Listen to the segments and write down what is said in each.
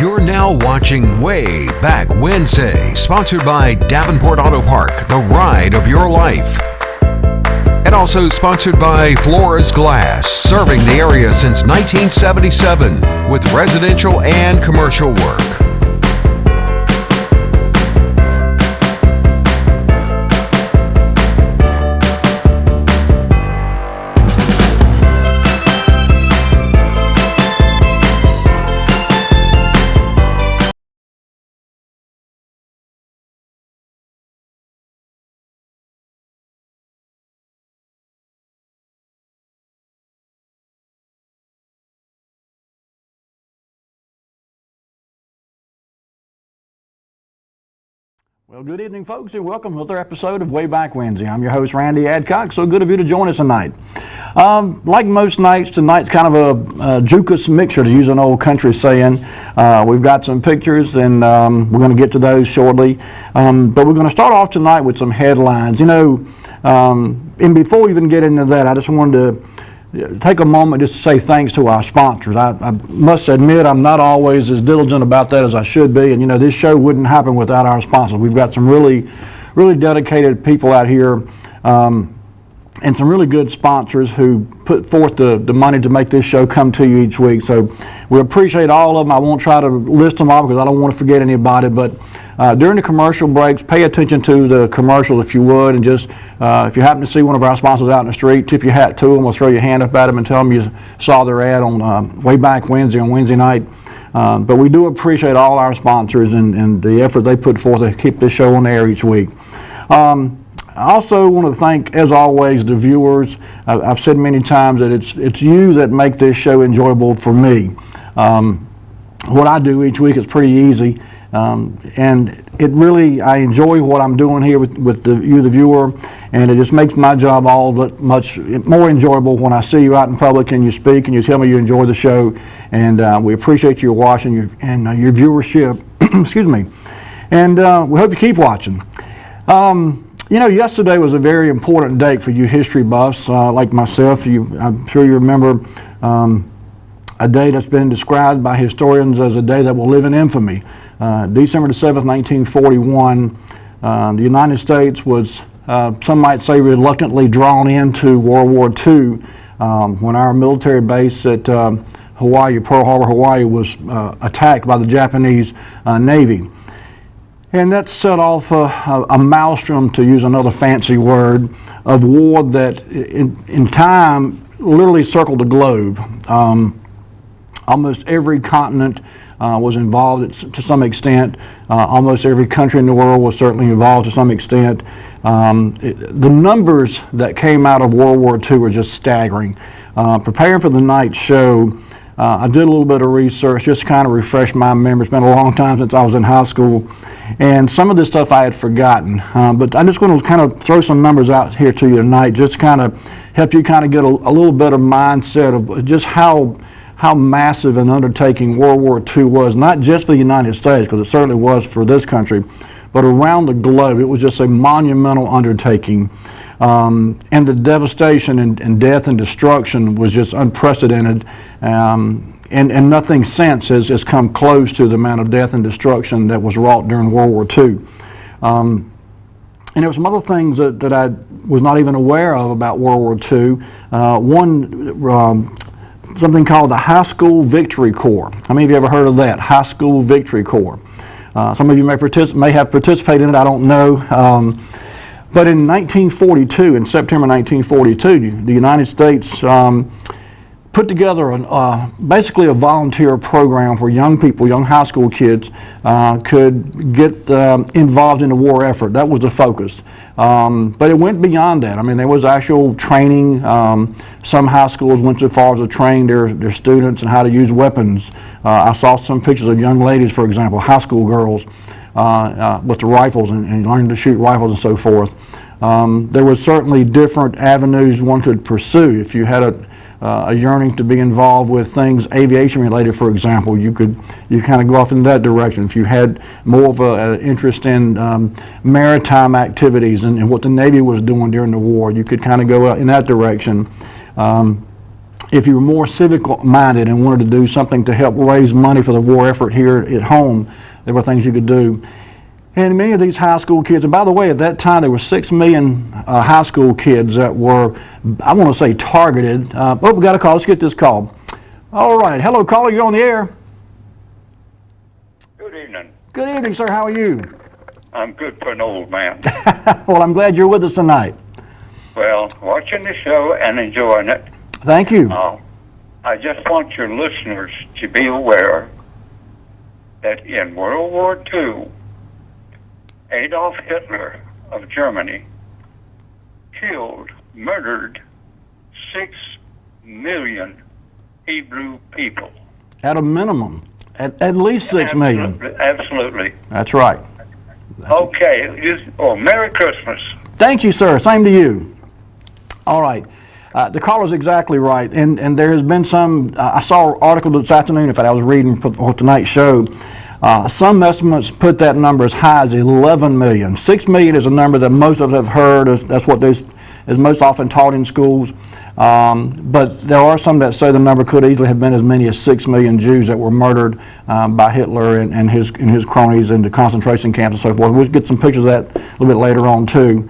You're now watching Wayback Wednesday, sponsored by Davenport Auto Park, the ride of your life. And also sponsored by Flores Glass, serving the area since 1977 with residential and commercial work. Well, good evening, folks, and welcome to another episode of Wayback Wednesday. I'm your host, Randy Adcock. So good of you to join us tonight. Like most nights, tonight's kind of a Jukas mixture, to use an old country saying. We've got some pictures, and we're going to get to those shortly. But we're going to start off tonight with some headlines. You know, and before we even get into that, I just wanted to take a moment just to say thanks to our sponsors. I must admit I'm not always as diligent about that as I should be, and you know, this show wouldn't happen without our sponsors. We've got some really dedicated people out here and some really good sponsors who put forth the money to make this show come to you each week. So we appreciate all of them. I won't try to list them all because I don't want to forget anybody, but during the commercial breaks, pay attention to the commercials if you would, and just if you happen to see one of our sponsors out in the street, tip your hat to them or throw your hand up at them and tell them you saw their ad on Wayback Wednesday on Wednesday night. But we do appreciate all our sponsors and the effort they put forth to keep this show on the air each week. I also want to thank, as always, the viewers. I've said many times that it's you that make this show enjoyable for me. What I do each week is pretty easy. And it really, I enjoy what I'm doing here with you, the viewer, and it just makes my job all but much more enjoyable when I see you out in public and you speak and you tell me you enjoy the show. And we appreciate your watching your viewership. Excuse me. And we hope you keep watching. You know, yesterday was a very important date for you history buffs like myself. I'm sure you remember a day that's been described by historians as a day that will live in infamy. December the 7th, 1941, the United States was, some might say, reluctantly drawn into World War II when our military base at Hawaii, Pearl Harbor, Hawaii, was attacked by the Japanese Navy. And that set off a maelstrom, to use another fancy word, of war that in time literally circled the globe. Almost every continent was involved to some extent. Almost every country in the world was certainly involved to some extent. The numbers that came out of World War II were just staggering. Preparing for the night's show, I did a little bit of research, just to kind of refresh my memory. It's been a long time since I was in high school, and some of this stuff I had forgotten. But I'm just going to kind of throw some numbers out here to you tonight, just to kind of help you kind of get a little bit of mindset of just how massive an undertaking World War II was, not just for the United States, because it certainly was for this country, but around the globe. It was just a monumental undertaking. And the devastation and death and destruction was just unprecedented. And nothing since has come close to the amount of death and destruction that was wrought during World War II. And there were some other things that I was not even aware of about World War II. Something called the High School Victory Corps. How many of you ever heard of that? High School Victory Corps. Some of you may have participated in it, I don't know. But in 1942, in September 1942, the United States put together basically a volunteer program where young people, young high school kids, could get involved in the war effort. That was the focus. But it went beyond that. I mean, there was actual training. Some high schools went so far as to train their students in how to use weapons. I saw some pictures of young ladies, for example, high school girls, with the rifles and learning to shoot rifles and so forth. There was certainly different avenues one could pursue. If you had a yearning to be involved with things aviation related, for example, you kind of go off in that direction. If you had more of an interest in maritime activities and what the Navy was doing during the war, you could kind of go in that direction. if you were more civic-minded and wanted to do something to help raise money for the war effort here at home, there were things you could do. And many of these high school kids, and by the way, at that time there were 6 million high school kids that were, I want to say, targeted. We got a call. Let's get this call. All right. Hello, caller. You're on the air. Good evening. Good evening, sir. How are you? I'm good for an old man. Well, I'm glad you're with us tonight. Well, watching the show and enjoying it. Thank you. I just want your listeners to be aware that in World War II, Adolf Hitler of Germany murdered 6 million Hebrew people. At a minimum. At least 6 million. Absolutely. That's right. Okay. Merry Christmas. Thank you, sir. Same to you. All right. The caller's exactly right. And there has been some, I saw an article this afternoon, in fact, I was reading for tonight's show. Some estimates put that number as high as 11 million. 6 million is a number that most of us have heard. That's what is most often taught in schools. But there are some that say the number could easily have been as many as 6 million Jews that were murdered by Hitler and his cronies in the concentration camps and so forth. We'll get some pictures of that a little bit later on too.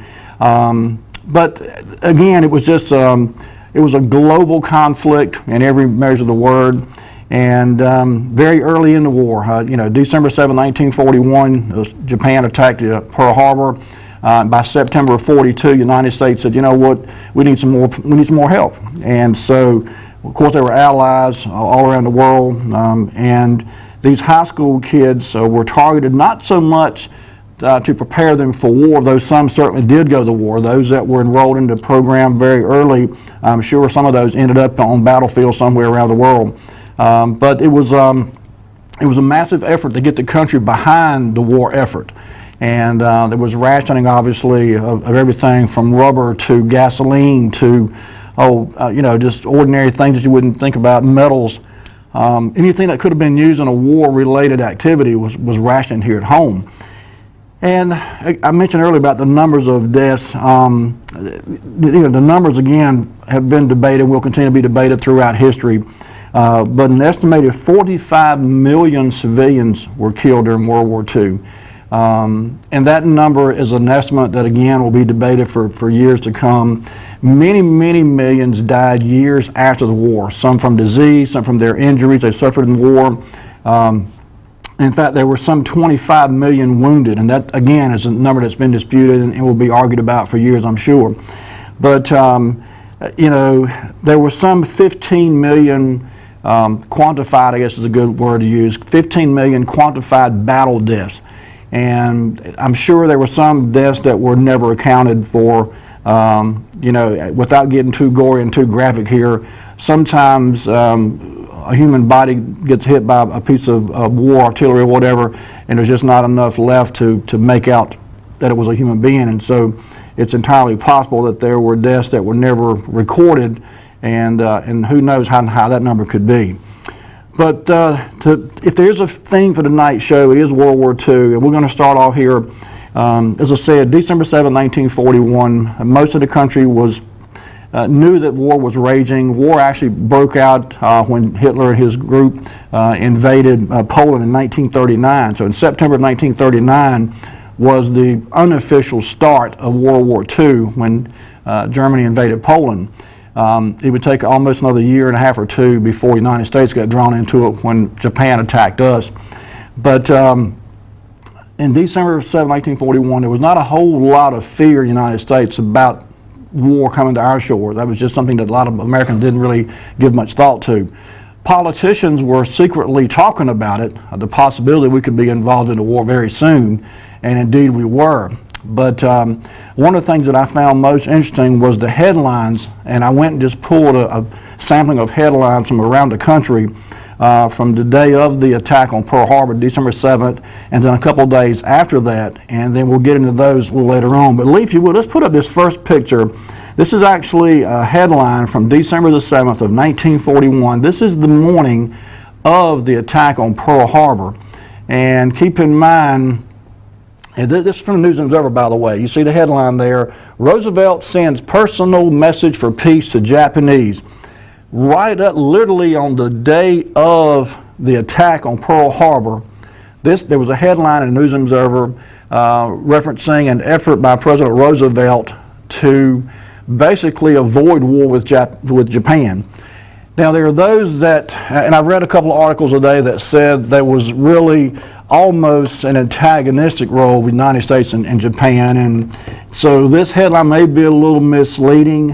But again, it was just it was a global conflict in every measure of the word. And very early in the war, December 7, 1941, Japan attacked Pearl Harbor. By September of 42, the United States said, you know what, we need some more help. And so, of course, there were allies all around the world. And these high school kids were targeted not so much to prepare them for war, though some certainly did go to war. Those that were enrolled in the program very early, I'm sure some of those ended up on battlefields somewhere around the world. But it was a massive effort to get the country behind the war effort. And there was rationing, obviously, of everything from rubber to gasoline to, just ordinary things that you wouldn't think about, metals. Anything that could have been used in a war-related activity was rationed here at home. And I mentioned earlier about the numbers of deaths. The numbers, again, have been debated and will continue to be debated throughout history. But an estimated 45 million civilians were killed during World War II. And that number is an estimate that, again, will be debated for years to come. Many, many millions died years after the war, some from disease, some from their injuries they suffered in the war. In fact, there were some 25 million wounded, and that, again, is a number that's been disputed and will be argued about for years, I'm sure. But, there were some 15 million quantified, I guess is a good word to use, 15 million quantified battle deaths. And I'm sure there were some deaths that were never accounted for, without getting too gory and too graphic here. Sometimes a human body gets hit by a piece of war artillery or whatever, and there's just not enough left to make out that it was a human being. And so it's entirely possible that there were deaths that were never recorded, and who knows how that number could be. But if there's a theme for tonight's show, it is World War II, and we're going to start off here. As I said, December 7, 1941, most of the country knew that war was raging. War actually broke out when Hitler and his group invaded Poland in 1939. So in September of 1939 was the unofficial start of World War II when Germany invaded Poland. It would take almost another year and a half or two before the United States got drawn into it when Japan attacked us. But in December 7, 1941, there was not a whole lot of fear in the United States about war coming to our shore. That was just something that a lot of Americans didn't really give much thought to. Politicians were secretly talking about it, the possibility we could be involved in a war very soon, and indeed we were. But one of the things that I found most interesting was the headlines, and I went and just pulled a sampling of headlines from around the country from the day of the attack on Pearl Harbor, December 7th, and then a couple of days after that, and then we'll get into those a little later on. But Lee, if you would, let's put up this first picture. This is actually a headline from December the 7th of 1941. This is the morning of the attack on Pearl Harbor. And keep in mind, and this is from the News and Observer, by the way. You see the headline there, Roosevelt sends personal message for peace to Japanese. right up literally on the day of the attack on Pearl Harbor, there was a headline in the News Observer referencing an effort by President Roosevelt to basically avoid war with Japan. Now, there are those that, and I've read a couple of articles today that said there was really almost an antagonistic role with the United States and Japan, and so this headline may be a little misleading.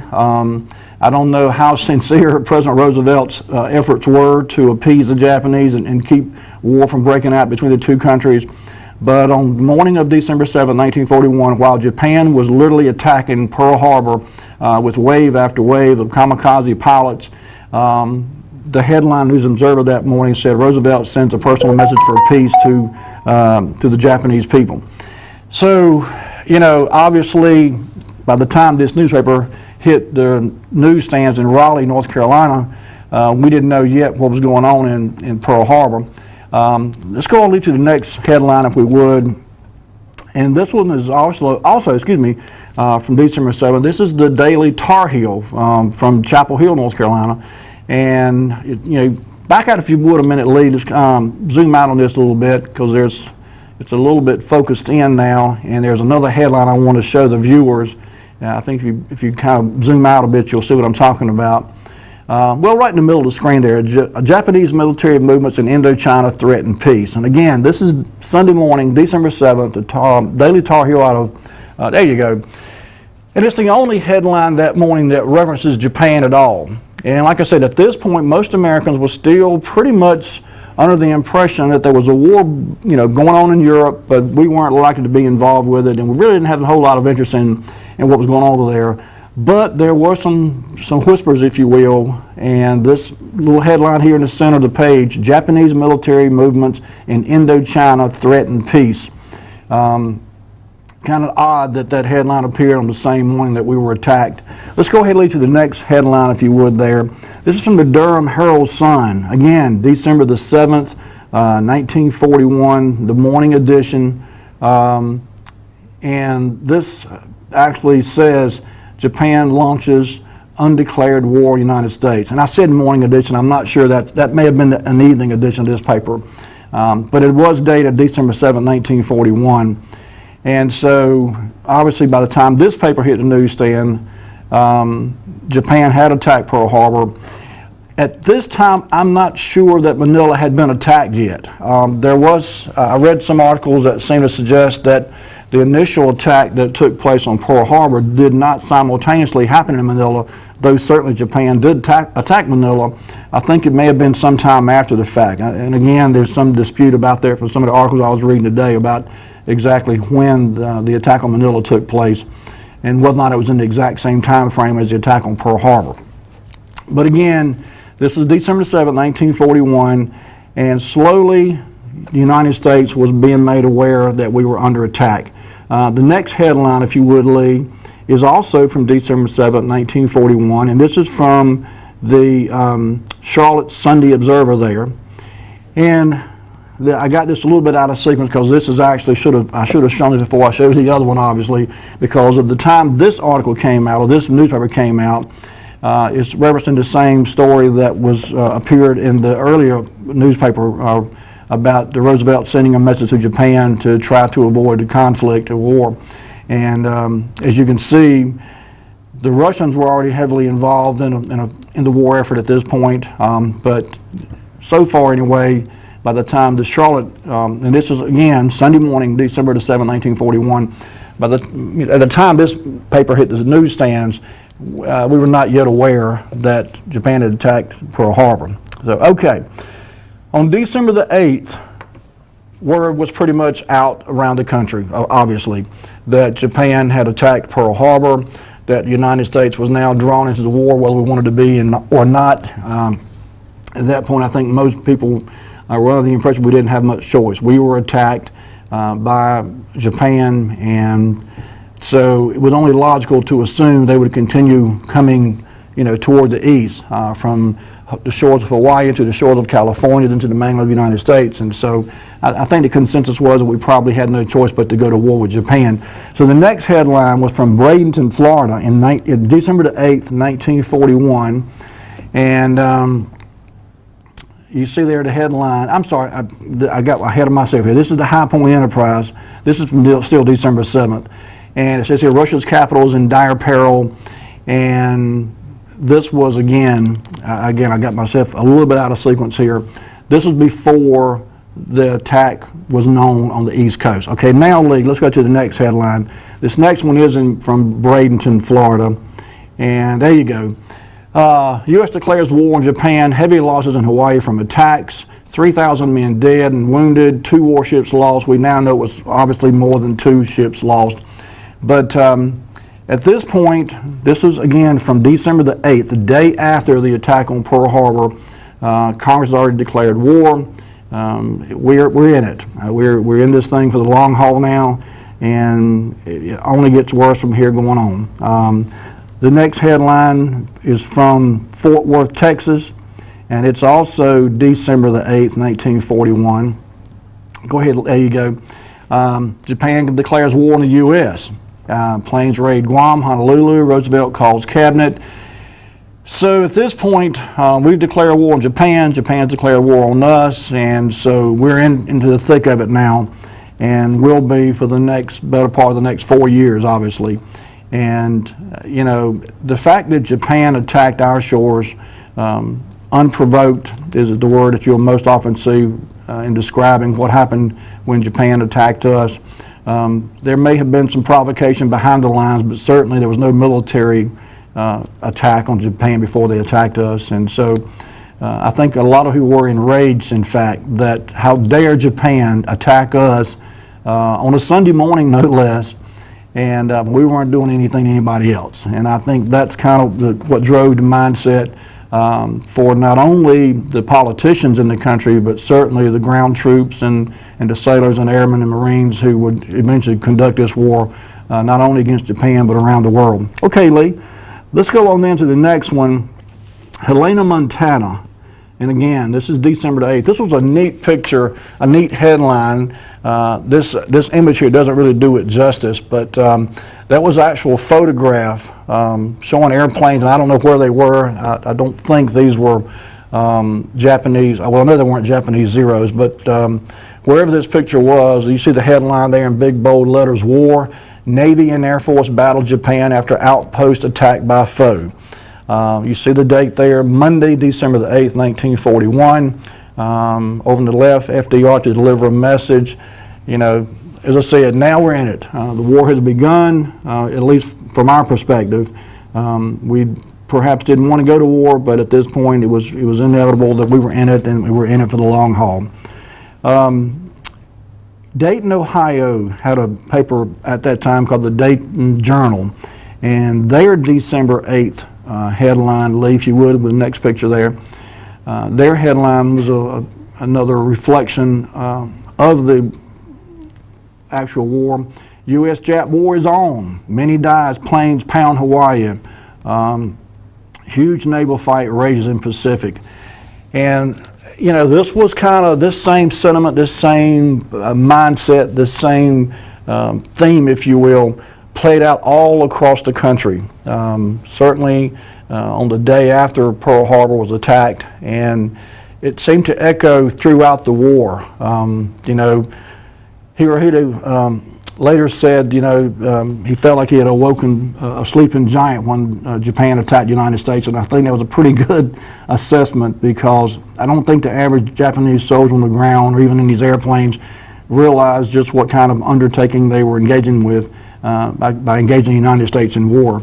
I don't know how sincere President Roosevelt's efforts were to appease the Japanese and keep war from breaking out between the two countries. But on the morning of December 7, 1941, while Japan was literally attacking Pearl Harbor with wave after wave of kamikaze pilots, the headline News Observer that morning said Roosevelt sends a personal message for peace to the Japanese people. So, obviously, by the time this newspaper hit the newsstands in Raleigh, North Carolina, we didn't know yet what was going on in Pearl Harbor. Let's go on to the next headline, if we would. And this one is also from December 7th. This is the Daily Tar Heel from Chapel Hill, North Carolina. And, back out if you would a minute, Lee, just zoom out on this a little bit, because it's a little bit focused in now, and there's another headline I want to show the viewers. I think if you kind of zoom out a bit, you'll see what I'm talking about. Right in the middle of the screen there, Japanese military movements in Indochina threaten peace. And again, this is Sunday morning, December 7th, the Daily Tar Heel out of, there you go. And it's the only headline that morning that references Japan at all. And like I said, at this point, most Americans were still pretty much under the impression that there was a war, going on in Europe, but we weren't likely to be involved with it, and we really didn't have a whole lot of interest in what was going on over there. But there were some whispers, if you will, and this little headline here in the center of the page: Japanese military movements in Indochina threaten peace. Kind of odd that headline appeared on the same morning that we were attacked. Let's go ahead and lead to the next headline, if you would, there. This is from the Durham Herald-Sun. Again, December the 7th, 1941, the morning edition. And this actually says, Japan launches undeclared war United States. And I said morning edition. I'm not sure that may have been an evening edition of this paper. But it was dated December 7, 1941. And so, obviously, by the time this paper hit the newsstand, Japan had attacked Pearl Harbor. At this time, I'm not sure that Manila had been attacked yet. I read some articles that seem to suggest that the initial attack that took place on Pearl Harbor did not simultaneously happen in Manila, though certainly Japan did attack Manila. I think it may have been sometime after the fact. And again, there's some dispute about that from some of the articles I was reading today about exactly when the attack on Manila took place and whether or not it was in the exact same time frame as the attack on Pearl Harbor. But again, this was December 7, 1941, and slowly the United States was being made aware that we were under attack. The next headline, if you would, Lee, is also from December 7, 1941, and this is from the Charlotte Sunday Observer there. And I got this a little bit out of sequence because this is actually, I should have shown it before I showed the other one, obviously, because of the time this article came out, or this newspaper came out. It's referencing the same story that was appeared in the earlier newspaper about the Roosevelt sending a message to Japan to try to avoid a conflict or war. And as you can see, the Russians were already heavily involved in the war effort at this point. But so far anyway, by the time the Charlotte, and this is again Sunday morning, December the 7th, 1941, at the time this paper hit the newsstands, we were not yet aware that Japan had attacked Pearl Harbor. So, okay. On December the 8th, word was pretty much out around the country, obviously, that Japan had attacked Pearl Harbor, that the United States was now drawn into the war, whether we wanted to be or not. At that point, I think most people were under the impression we didn't have much choice. We were attacked by Japan, and so it was only logical to assume they would continue coming, toward the east, from the shores of Hawaii to the shores of California, then to the mainland of the United States. And so I think the consensus was that we probably had no choice but to go to war with Japan. So the next headline was from Bradenton, Florida, in December the 8th, 1941. And you see there the headline. I'm sorry, I got ahead of myself here. This is the High Point Enterprise. This is from still December 7th. And it says here, Russia's capital is in dire peril. And this was, again, I got myself a little bit out of sequence here. This was before the attack was known on the East Coast. Okay, now, Lee, let's go to the next headline. This next one is from Bradenton, Florida. And there you go. U.S. declares war on Japan, heavy losses in Hawaii from attacks, 3,000 men dead and wounded, 2 warships lost. We now know it was obviously more than 2 ships lost. But at this point, this is again from December the 8th, the day after the attack on Pearl Harbor. Congress has already declared war. We're in it. We're in this thing for the long haul now, and it only gets worse from here going on. The next headline is from Fort Worth, Texas, and it's also December the 8th, 1941. Go ahead, there you go. Japan declares war on the U.S. Planes raid Guam, Honolulu. Roosevelt calls cabinet. So at this point, we've declared war on Japan. Japan's declared war on us, and so we're into the thick of it now, and will be for the better part of the next 4 years, obviously. And, you know, the fact that Japan attacked our shores unprovoked is the word that you'll most often see in describing what happened when Japan attacked us. There may have been some provocation behind the lines, but certainly there was no military attack on Japan before they attacked us. And so I think a lot of people were enraged, in fact, that how dare Japan attack us on a Sunday morning, no less. And we weren't doing anything to anybody else. And I think that's kind of what drove the mindset for not only the politicians in the country, but certainly the ground troops and the sailors and airmen and Marines who would eventually conduct this war, not only against Japan, but around the world. Okay, Lee, let's go on then to the next one, Helena, Montana. And again, this is December the 8th. This was a neat picture, a neat headline. This image here doesn't really do it justice, but that was an actual photograph showing airplanes, and I don't know where they were. I don't think these were Japanese. Well, I know they weren't Japanese Zeros, but wherever this picture was, you see the headline there in big bold letters, War, Navy and Air Force battle Japan after outpost attacked by foe. You see the date there, Monday, December the 8th, 1941. Over on the left, FDR to deliver a message. You know, as I said, now we're in it. The war has begun, at least from our perspective. We perhaps didn't want to go to war, but at this point it was inevitable that we were in it, and we were in it for the long haul. Dayton, Ohio had a paper at that time called the Dayton Journal, and their December 8th headline, Lee, if you would, with the next picture there. Their headline was another reflection of the actual war. U.S.-Jap war is on. Many dies, planes pound Hawaii. Huge naval fight rages in Pacific. And, you know, this was kind of this same sentiment, this same mindset, this same theme, if you will, played out all across the country. Certainly on the day after Pearl Harbor was attacked, and it seemed to echo throughout the war. You know, Hirohito later said, you know, he felt like he had awoken a sleeping giant when Japan attacked the United States, and I think that was a pretty good assessment, because I don't think the average Japanese soldier on the ground or even in these airplanes realized just what kind of undertaking they were engaging with by engaging the United States in war.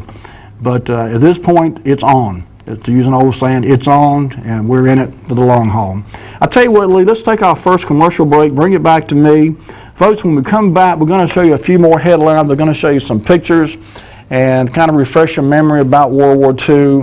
But at this point, it's on. To use an old saying, it's on, and we're in it for the long haul. I tell you what, Lee, let's take our first commercial break, bring it back to me. Folks, when we come back, we're going to show you a few more headlines. We're going to show you some pictures and kind of refresh your memory about World War II.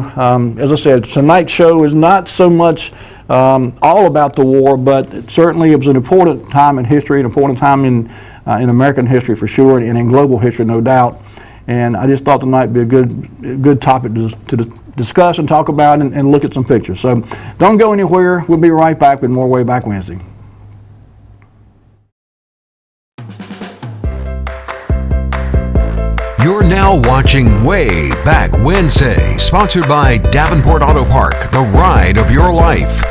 As I said, tonight's show is not so much all about the war, but certainly it was an important time in history, an important time in American history for sure, and in global history, no doubt. And I just thought tonight would be a good topic to discuss and talk about and look at some pictures. So don't go anywhere. We'll be right back with more Wayback Wednesday. You're now watching Wayback Wednesday, sponsored by Davenport Auto Park, the ride of your life.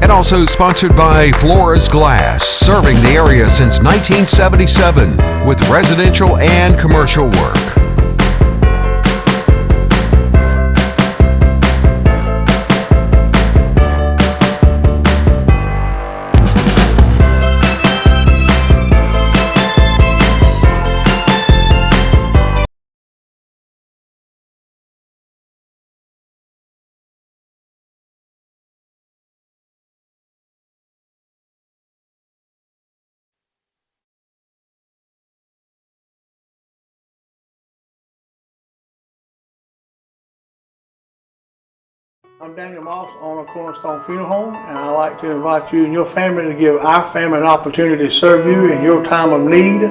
And also sponsored by Flores Glass, serving the area since 1977 with residential and commercial work. I'm Daniel Moss, owner of Cornerstone Funeral Home, and I'd like to invite you and your family to give our family an opportunity to serve you in your time of need.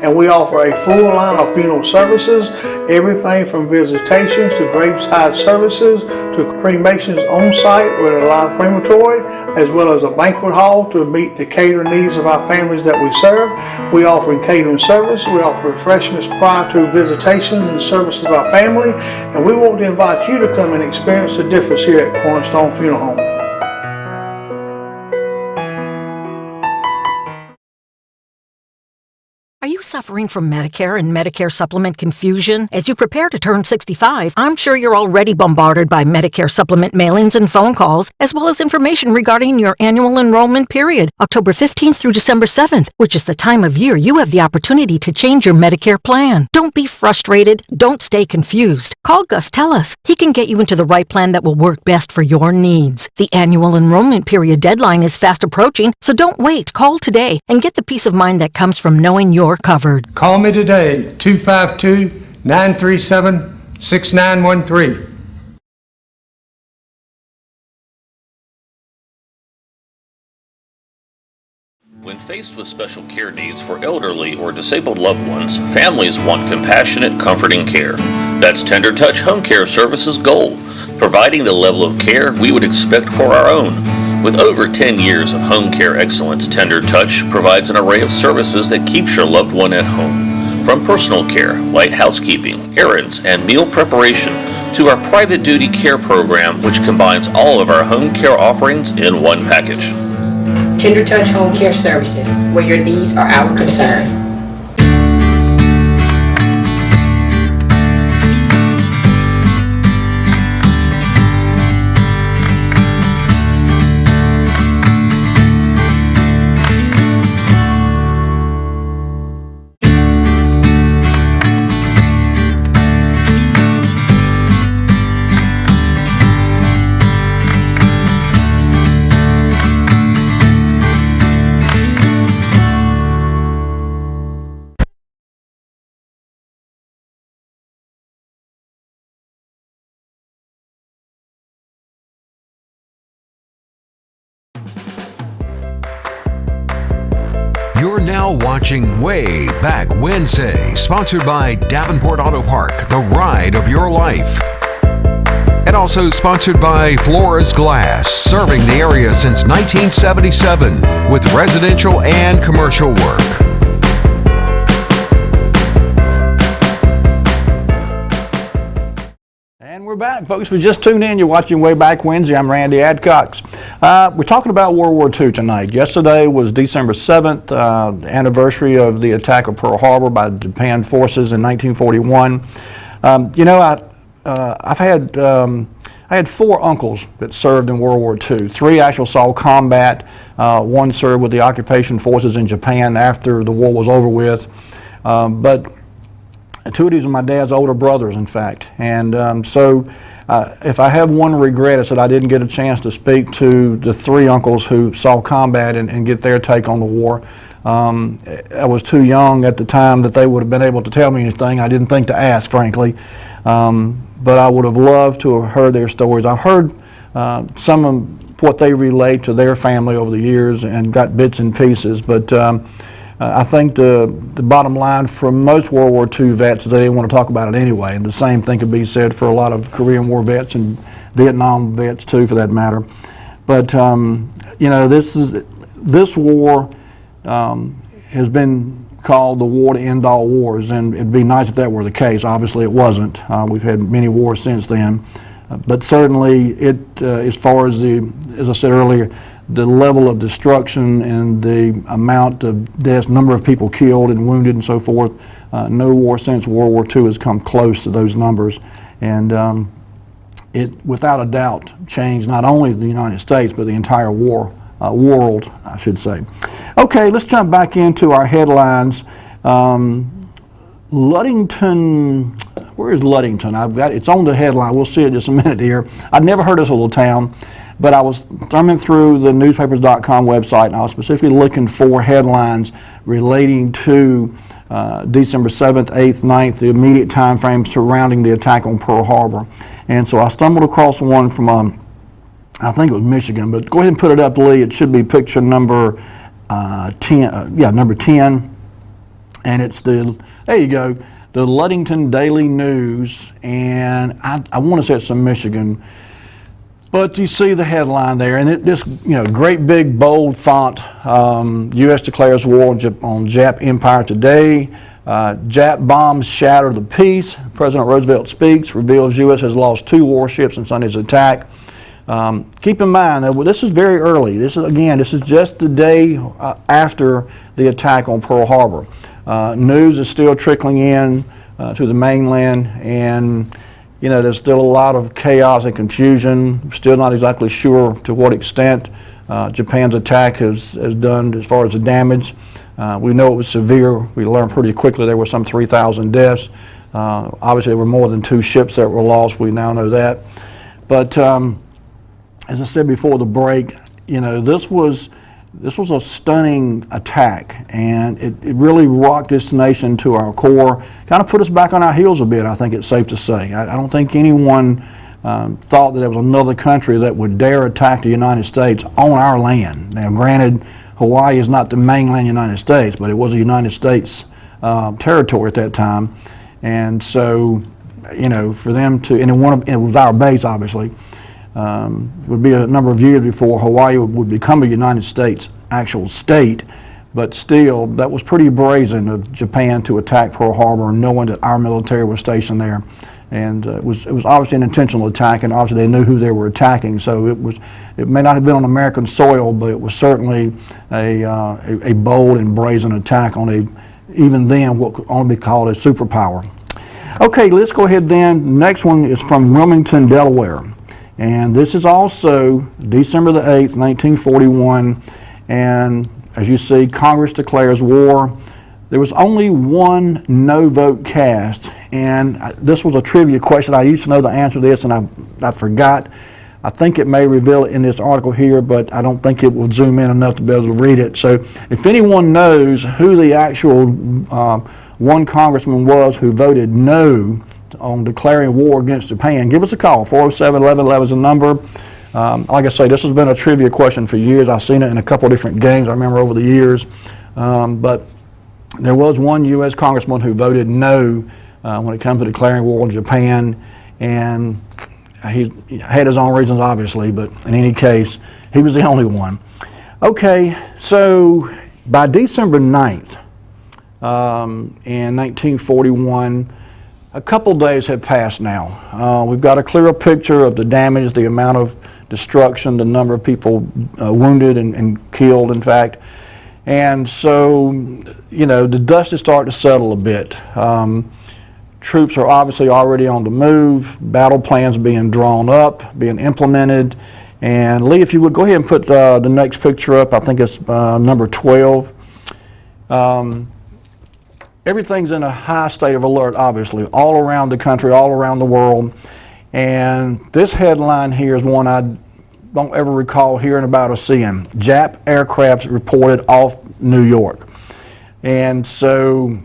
And we offer a full line of funeral services, everything from visitations to graveside services to cremations on site with a live crematory, as well as a banquet hall to meet the catering needs of our families that we serve. We offer catering service. We offer refreshments prior to visitations and services of our family. And we want to invite you to come and experience the difference here at Cornerstone Funeral Home. Are you suffering from Medicare and Medicare supplement confusion? As you prepare to turn 65, I'm sure you're already bombarded by Medicare supplement mailings and phone calls, as well as information regarding your annual enrollment period, October 15th through December 7th, which is the time of year you have the opportunity to change your Medicare plan. Don't be frustrated. Don't stay confused. Call Gus Tellis. He can get you into the right plan that will work best for your needs. The annual enrollment period deadline is fast approaching, so don't wait. Call today and get the peace of mind that comes from knowing you're covered. Call me today, 252-937-6913. When faced with special care needs for elderly or disabled loved ones, families want compassionate, comforting care. That's Tender Touch Home Care Services' goal, providing the level of care we would expect for our own. With over 10 years of home care excellence, Tender Touch provides an array of services that keeps your loved one at home. From personal care, light housekeeping, errands, and meal preparation, to our private duty care program, which combines all of our home care offerings in one package. Tender Touch Home Care Services, where your needs are our concern. You're now watching Wayback Wednesday, sponsored by Davenport Auto Park, the ride of your life. And also sponsored by Flores Glass, serving the area since 1977 with residential and commercial work. And we're back, folks. If you just tuned in, you're watching Wayback Wednesday. I'm Randy Adcox. We're talking about World War II tonight. Yesterday was December 7th, anniversary of the attack of Pearl Harbor by Japan forces in 1941. I had 4 uncles that served in World War II. 3 actually saw combat. 1 served with the occupation forces in Japan after the war was over with. But 2 of these are my dad's older brothers, in fact. And so if I have one regret, it's that I didn't get a chance to speak to the 3 uncles who saw combat and get their take on the war. I was too young at the time that they would have been able to tell me anything. I didn't think to ask, frankly. But I would have loved to have heard their stories. I've heard some of what they relate to their family over the years and got bits and pieces. But I think the bottom line for most World War II vets is they didn't want to talk about it anyway, and the same thing could be said for a lot of Korean War vets and Vietnam vets too, for that matter. But this war has been called the war to end all wars, and it'd be nice if that were the case. Obviously, it wasn't. We've had many wars since then, but certainly as far as as I said earlier, the level of destruction and the amount of deaths, number of people killed and wounded and so forth, no war since World War II has come close to those numbers, and it without a doubt changed not only the United States but the entire world, I should say. Okay, let's jump back into our headlines. Ludington, where is Ludington? It's on the headline. We'll see it in just a minute here. I'd never heard of this little town, but I was thumbing through the newspapers.com website, and I was specifically looking for headlines relating to December 7th, 8th, 9th, the immediate time frame surrounding the attack on Pearl Harbor. And so I stumbled across one from, I think it was Michigan, but go ahead and put it up, Lee. It should be picture number 10, number 10. And it's there you go, the Ludington Daily News, and I want to say it's from Michigan. But you see the headline there, and this great big bold font, U.S. declares war on Jap empire today. Jap bombs shatter the peace. President Roosevelt speaks, reveals U.S. has lost 2 warships in Sunday's attack. Keep in mind that this is very early. This is just the day after the attack on Pearl Harbor. News is still trickling in to the mainland, and there's still a lot of chaos and confusion. Still not exactly sure to what extent Japan's attack has done as far as the damage. We know it was severe. We learned pretty quickly there were some 3,000 deaths. Obviously, there were more than 2 ships that were lost. We now know that. But as I said before the break, this was a stunning attack, and it really rocked this nation to our core, kind of put us back on our heels a bit, I think it's safe to say. I don't think anyone thought that there was another country that would dare attack the United States on our land. Now, granted, Hawaii is not the mainland United States, but it was a United States territory at that time. And so, for them to, and it was our base, obviously. It would be a number of years before Hawaii would become a United States actual state, but still, that was pretty brazen of Japan to attack Pearl Harbor, knowing that our military was stationed there. And it was obviously an intentional attack, and obviously they knew who they were attacking. So it may not have been on American soil, but it was certainly a bold and brazen attack on even then what could only be called a superpower. Okay, let's go ahead then. Next one is from Wilmington, Delaware. And this is also December the 8th, 1941, and as you see, Congress declares war. There was only one no vote cast, and this was a trivia question. I used to know the answer to this, and I forgot. I think it may reveal it in this article here, but I don't think it will zoom in enough to be able to read it. So if anyone knows who the actual one congressman was who voted no on declaring war against Japan, give us a call. 407-1111 is the number. Like I say, this has been a trivia question for years. I've seen it in a couple of different games I remember over the years. But there was one U.S. congressman who voted no when it comes to declaring war on Japan, and he had his own reasons, obviously, but in any case, he was the only one. Okay, so by December 9th in 1941, a couple days have passed now. We've got a clearer picture of the damage, the amount of destruction, the number of people wounded and killed, in fact. And so, the dust is starting to settle a bit. Troops are obviously already on the move, battle plans being drawn up, being implemented. And Lee, if you would go ahead and put the next picture up, I think it's number 12. Everything's in a high state of alert, obviously, all around the country, all around the world. And this headline here is one I don't ever recall hearing about or seeing. Jap aircrafts reported off New York. And so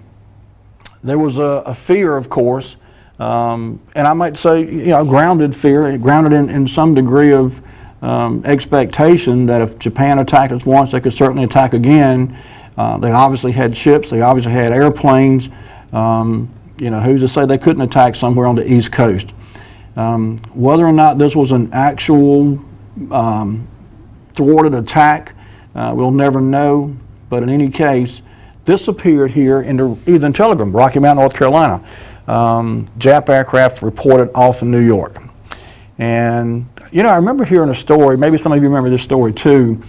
there was a fear, of course, and I might say, grounded fear, grounded in some degree of expectation that if Japan attacked us once, they could certainly attack again. They obviously had ships, they obviously had airplanes. Who's to say they couldn't attack somewhere on the East Coast? Whether or not this was an actual thwarted attack, we'll never know. But in any case, this appeared here in the Evening Telegram, Rocky Mount, North Carolina. Jap aircraft reported off in New York. And, you know, I remember hearing a story, maybe some of you remember this story too,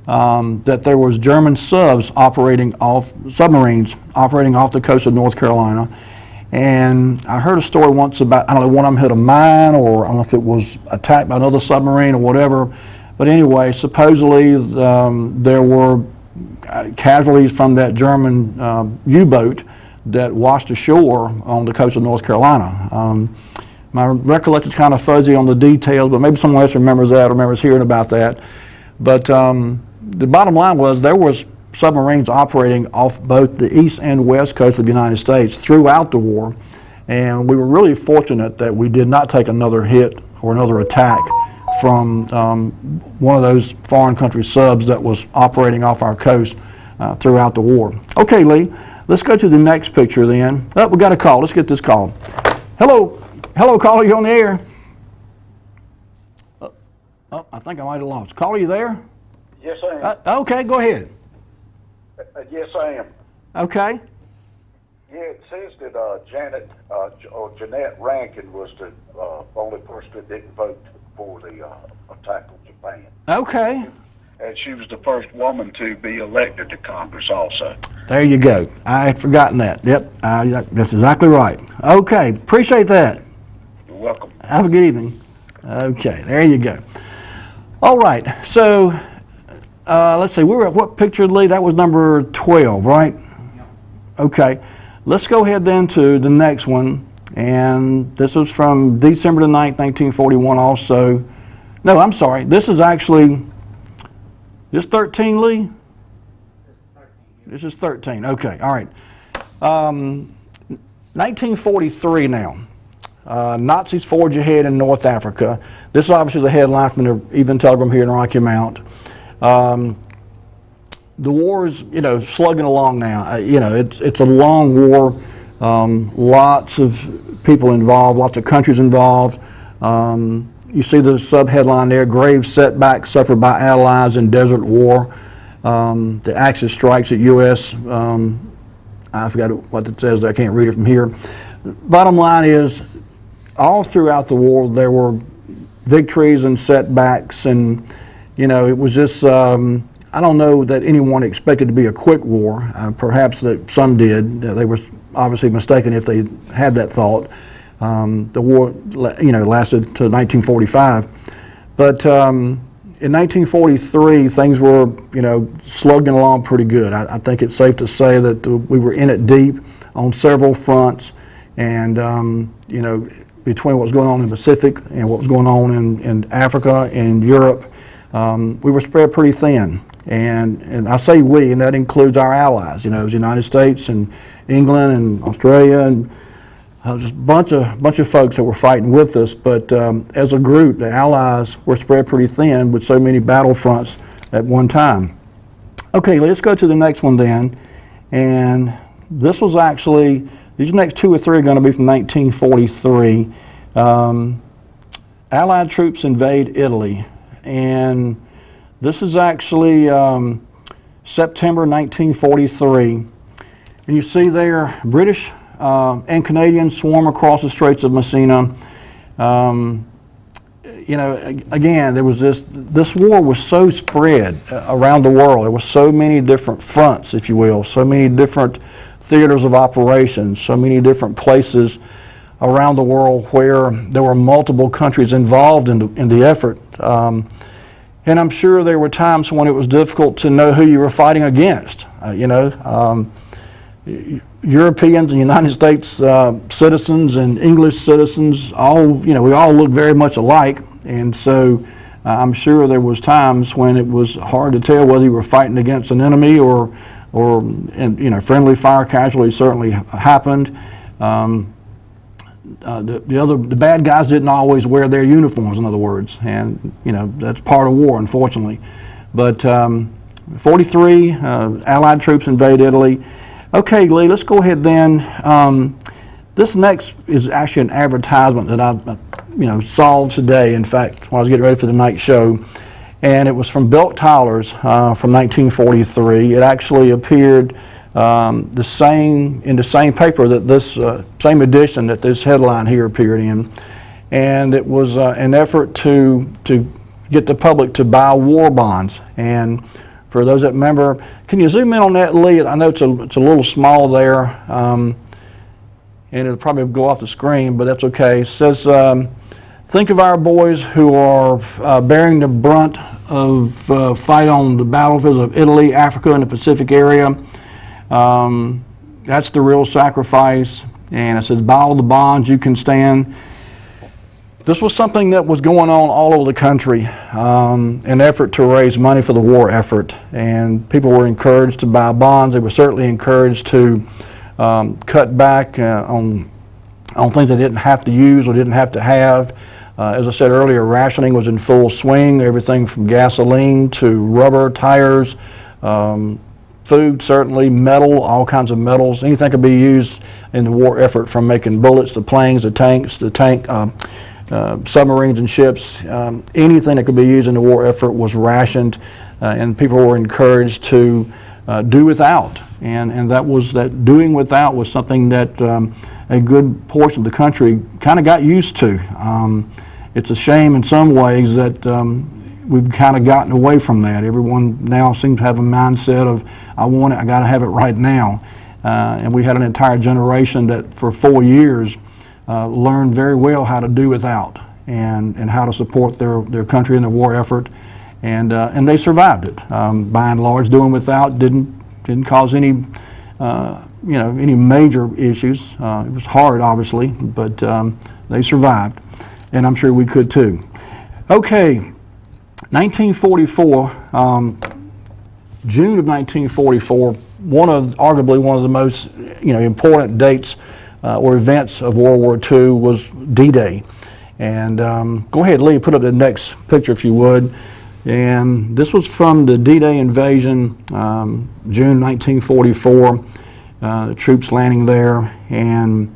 that there was German submarines operating off the coast of North Carolina. And I heard a story once about, I don't know, one of them hit a mine, or I don't know if it was attacked by another submarine or whatever. But anyway, supposedly there were casualties from that German U-boat that washed ashore on the coast of North Carolina. My recollection is kind of fuzzy on the details, but maybe someone else remembers that or remembers hearing about that. But the bottom line was there was submarines operating off both the east and west coast of the United States throughout the war, and we were really fortunate that we did not take another hit or another attack from one of those foreign country subs that was operating off our coast throughout the war. Okay, Lee, let's go to the next picture then. Oh, we got a call. Let's get this call. Hello, caller, you on the air? Oh, I think I might have lost. Caller, you there? Yes, I am. Okay, go ahead. Yes, I am. Okay. Yeah, it says that Jeanette Rankin was the only person that didn't vote for the attack on Japan. Okay. And she was the first woman to be elected to Congress also. There you go. I had forgotten that. Yep, that's exactly right. Okay, appreciate that. You're welcome. Have a good evening. Okay, there you go. All right, so let's see, we were at what picture, Lee? That was number 12, right? Okay, let's go ahead then to the next one. And this was from December the 9th, 1941 also. No, I'm sorry, this is actually, this 13, Lee? This is 13, okay, all right. 1943 now. Nazis forge ahead in North Africa. This is obviously the headline from the Evening Telegram here in Rocky Mount. The war is, you know, slugging along now. You know, it's a long war. Lots of people involved, lots of countries involved. You see the sub-headline there, grave setbacks suffered by Allies in Desert War. The Axis strikes at U.S. I forgot what it says there. I can't read it from here. Bottom line is, all throughout the war there were victories and setbacks, and you know, it was just I don't know that anyone expected to be a quick war. Perhaps that some did. They were obviously mistaken if they had that thought. The war, you know, lasted to 1945, but in 1943 things were, you know, slugging along pretty good. I think it's safe to say that we were in it deep on several fronts, and you know, between what was going on in the Pacific and what was going on in Africa and Europe, we were spread pretty thin. And I say we, and that includes our allies. You know, it was the United States and England and Australia, and just a bunch of folks that were fighting with us. But as a group, the allies were spread pretty thin with so many battlefronts at one time. Okay, let's go to the next one then. And this was actually, these next two or three are going to be from 1943. Allied troops invade Italy. And this is actually September 1943. And you see there, British and Canadians swarm across the Straits of Messina. You know, again, there was this war was so spread around the world. There were so many different fronts, if you will, so many different theaters of operations, so many different places around the world where there were multiple countries involved in the effort. And I'm sure there were times when it was difficult to know who you were fighting against. You know, Europeans and United States citizens and English citizens, all, you know, we all look very much alike. And so I'm sure there was times when it was hard to tell whether you were fighting against an enemy or you know, friendly fire casualties certainly happened. The bad guys didn't always wear their uniforms, in other words, and you know, that's part of war, unfortunately. But 43, Allied troops invade Italy. Okay, Lee, let's go ahead then. This next is actually an advertisement that I saw today, in fact, when I was getting ready for the night show, and it was from Belk Towers from 1943. It actually appeared in the same paper that this same edition that this headline here appeared in, and it was an effort to get the public to buy war bonds. And for those that remember, can you zoom in on that, Lee? I know it's a little small there, and it'll probably go off the screen, but that's okay. It says, think of our boys who are bearing the brunt of fight on the battlefields of Italy, Africa, and the Pacific area. That's the real sacrifice. And it says, buy all the bonds you can stand. This was something that was going on all over the country, an effort to raise money for the war effort. And people were encouraged to buy bonds. They were certainly encouraged to cut back on things they didn't have to use or didn't have to have. As I said earlier, rationing was in full swing, everything from gasoline to rubber, tires, food, certainly, metal, all kinds of metals. Anything could be used in the war effort, from making bullets, the planes, the tanks, submarines and ships. Anything that could be used in the war effort was rationed, and people were encouraged to do without. And that doing without was something that a good portion of the country kind of got used to. It's a shame in some ways that we've kind of gotten away from that. Everyone now seems to have a mindset of, I want it, I got to have it right now. And we had an entire generation that for 4 years learned very well how to do without and how to support their country in the war effort. And they survived it. By and large, doing without didn't cause any any major issues. It was hard, obviously, but they survived, and I'm sure we could too. Okay, 1944, June of 1944, arguably one of the most important dates or events of World War II was D-Day. And go ahead, Lee, put up the next picture if you would. And this was from the D-Day invasion, June 1944, the troops landing there. And,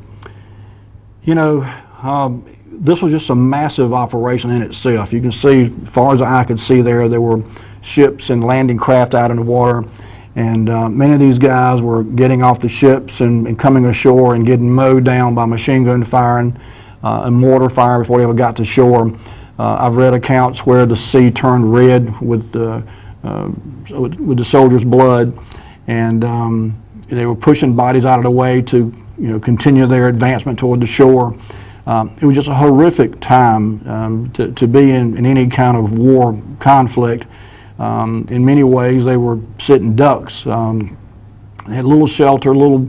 this was just a massive operation in itself. You can see, as far as the eye could see there were ships and landing craft out in the water. And many of these guys were getting off the ships and coming ashore and getting mowed down by machine gun fire and mortar fire before they ever got to shore. I've read accounts where the sea turned red with the soldiers' blood, and they were pushing bodies out of the way to continue their advancement toward the shore. It was just a horrific time to be in any kind of war conflict. In many ways, they were sitting ducks. They had little shelter, little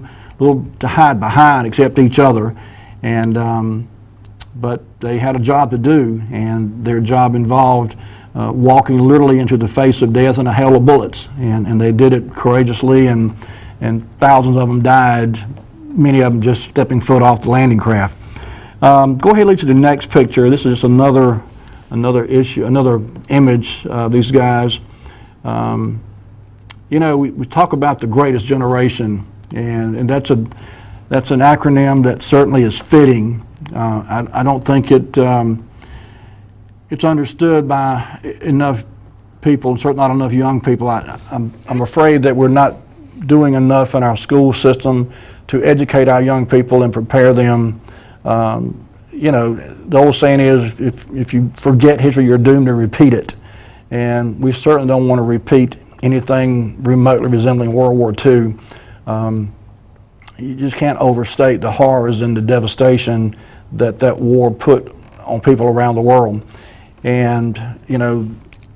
to hide behind except each other, and but they had a job to do, and their job involved walking literally into the face of death and a hail of bullets, and they did it courageously, and thousands of them died, many of them just stepping foot off the landing craft. Go ahead, Lee, to the next picture. This is just another image of these guys. We talk about the greatest generation, and that's an acronym that certainly is fitting. I don't think it's understood by enough people, and certainly not enough young people. I'm afraid that we're not doing enough in our school system to educate our young people and prepare them. The old saying is, if you forget history, you're doomed to repeat it. And we certainly don't want to repeat anything remotely resembling World War II. You just can't overstate the horrors and the devastation that war put on people around the world. And,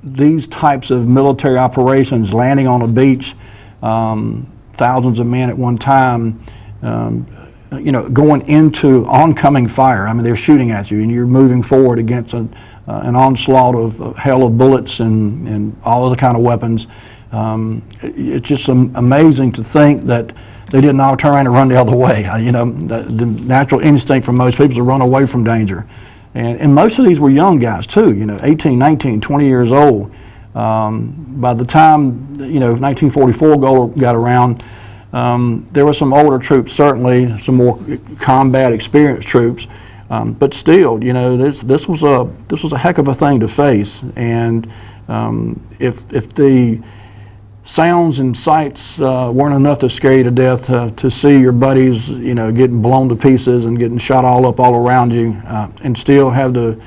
these types of military operations, landing on a beach, thousands of men at one time, going into oncoming fire. I mean, they're shooting at you, and you're moving forward against an onslaught of hail of bullets and all other kind of weapons. It's just amazing to think that they didn't all turn around and run the other way. The natural instinct for most people is to run away from danger. And most of these were young guys too, 18, 19, 20 years old. By the time, 1944 got around, there were some older troops, certainly some more combat experienced troops, but still, this was a heck of a thing to face. And if the sounds and sights weren't enough to scare you to death, to see your buddies, getting blown to pieces and getting shot all up all around you, and still have the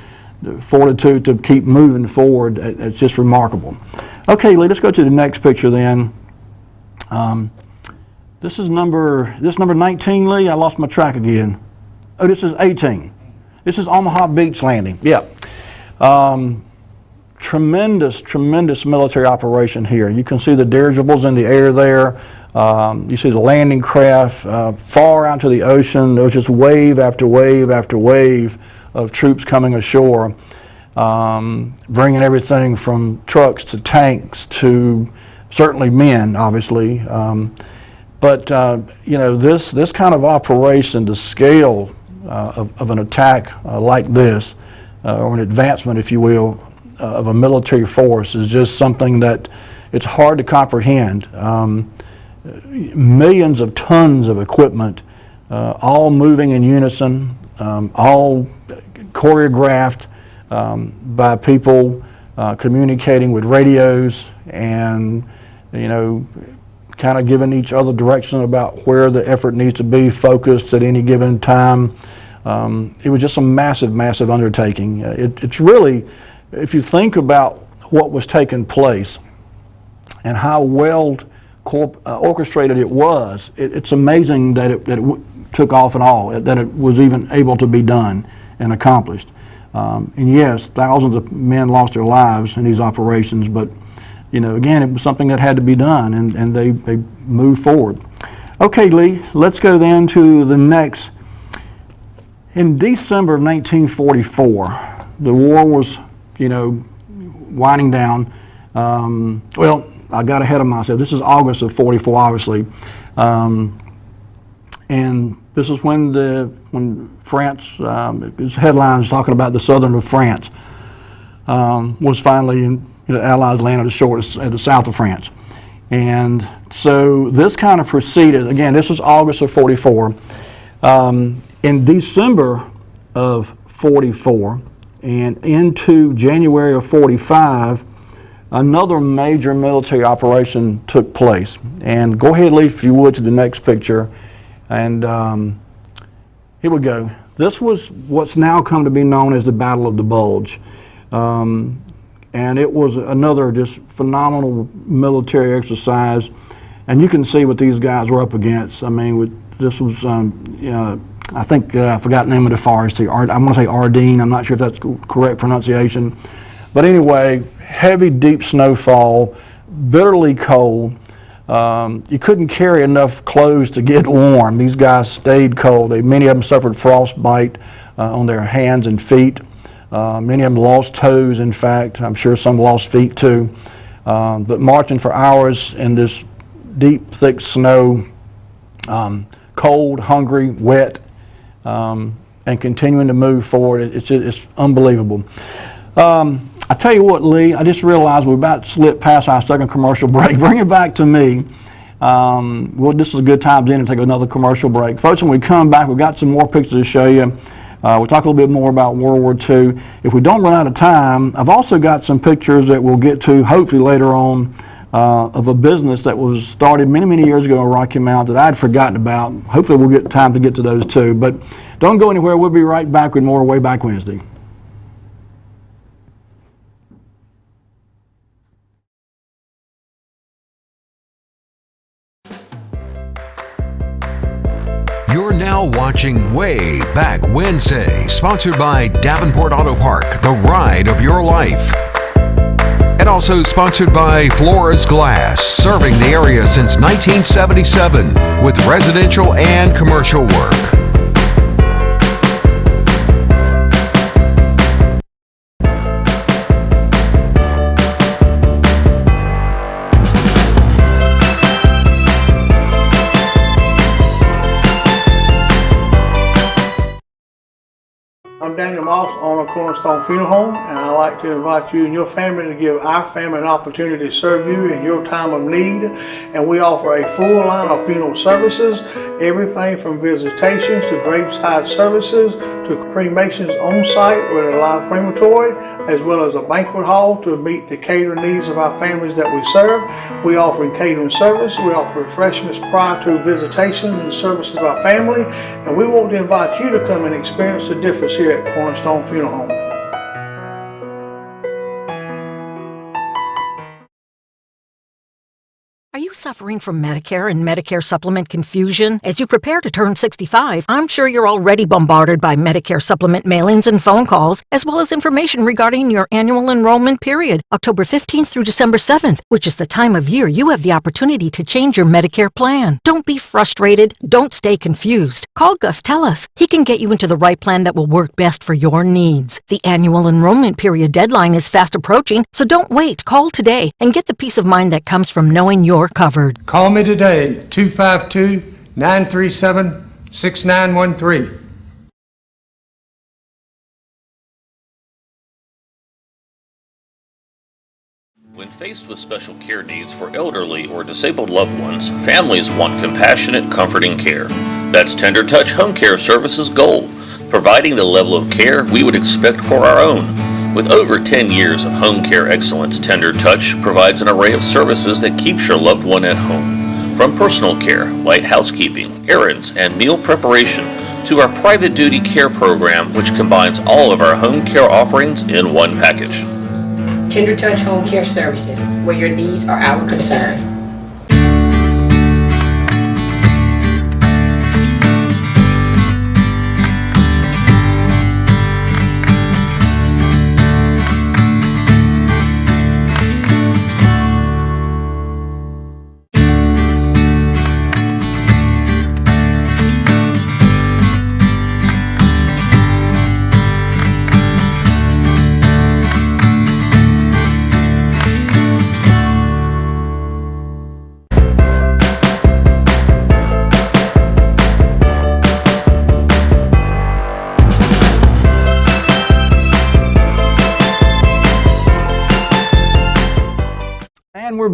fortitude to keep moving forward, it's just remarkable. Okay, Lee, let's go to the next picture then. This is number 19, Lee. I lost my track again. Oh, this is 18. This is Omaha Beach landing. Yeah. Tremendous military operation here. You can see the dirigibles in the air there. You see the landing craft far out to the ocean. There was just wave after wave after wave of troops coming ashore, bringing everything from trucks to tanks to certainly men, obviously. But this kind of operation, the scale of an attack like this, or an advancement, if you will, of a military force is just something that it's hard to comprehend. Millions of tons of equipment, all moving in unison, all choreographed by people communicating with radios and, kind of giving each other direction about where the effort needs to be focused at any given time. It was just a massive undertaking. It's really, if you think about what was taking place and how well orchestrated it was, it's amazing that it took off at all, that it was even able to be done and accomplished. And yes, thousands of men lost their lives in these operations, but again, it was something that had to be done, and they moved forward. Okay, Lee, let's go then to the next. In December of 1944, the war was, winding down. Well, I got ahead of myself. This is August of 44, obviously. And this is when France, his headlines talking about the southern of France, was finally the Allies landed ashore at the south of France. And so this kind of proceeded, again, this was August of 44. In December of 44 and into January of 45, another major military operation took place. And go ahead, Lee, if you would, to the next picture. And here we go. This was what's now come to be known as the Battle of the Bulge. And it was another just phenomenal military exercise. And you can see what these guys were up against. I mean, this was, I think I forgot the name of the forest here. I'm going to say Ardenne. I'm not sure if that's correct pronunciation. But anyway, heavy, deep snowfall, bitterly cold. You couldn't carry enough clothes to get warm. These guys stayed cold. Many of them suffered frostbite on their hands and feet. Many of them lost toes, in fact. I'm sure some lost feet too. But marching for hours in this deep, thick snow, cold, hungry, wet, and continuing to move forward, it's unbelievable. I tell you what, Lee, I just realized we're about to slip past our second commercial break. Bring it back to me. This is a good time to take another commercial break. Folks, when we come back, we've got some more pictures to show you. We'll talk a little bit more about World War II. If we don't run out of time, I've also got some pictures that we'll get to hopefully later on of a business that was started many years ago in Rocky Mount that I'd forgotten about. Hopefully we'll get time to get to those too. But don't go anywhere. We'll be right back with more Wayback Wednesday. You're now watching Wayback Wednesday, sponsored by Davenport Auto Park, the ride of your life. And also sponsored by Flores Glass, serving the area since 1977 with residential and commercial work. I'm Daniel Moss, owner of Cornerstone Funeral Home, and I'd like to invite you and your family to give our family an opportunity to serve you in your time of need. And we offer a full line of funeral services, everything from visitations to graveside services. to cremations on site with a live crematory, as well as a banquet hall to meet the catering needs of our families that we serve. We offer catering service. We offer refreshments prior to visitations and services of our family. And we want to invite you to come and experience the difference here at Cornerstone Funeral Home. Are you suffering from Medicare and Medicare supplement confusion? As you prepare to turn 65, I'm sure you're already bombarded by Medicare supplement mailings and phone calls, as well as information regarding your annual enrollment period, October 15th through December 7th, which is the time of year you have the opportunity to change your Medicare plan. Don't be frustrated. Don't stay confused. Call Gus Tellis. He can get you into the right plan that will work best for your needs. The annual enrollment period deadline is fast approaching, so don't wait. Call today and get the peace of mind that comes from knowing you're covered. Call me today, 252-937-6913. When faced with special care needs for elderly or disabled loved ones, families want compassionate, comforting care. That's Tender Touch Home Care Services' goal, providing the level of care we would expect for our own. With over 10 years of home care excellence, Tender Touch provides an array of services that keeps your loved one at home. From personal care, light housekeeping, errands, and meal preparation, to our private duty care program, which combines all of our home care offerings in one package. Tender Touch Home Care Services, where your needs are our concern. And we're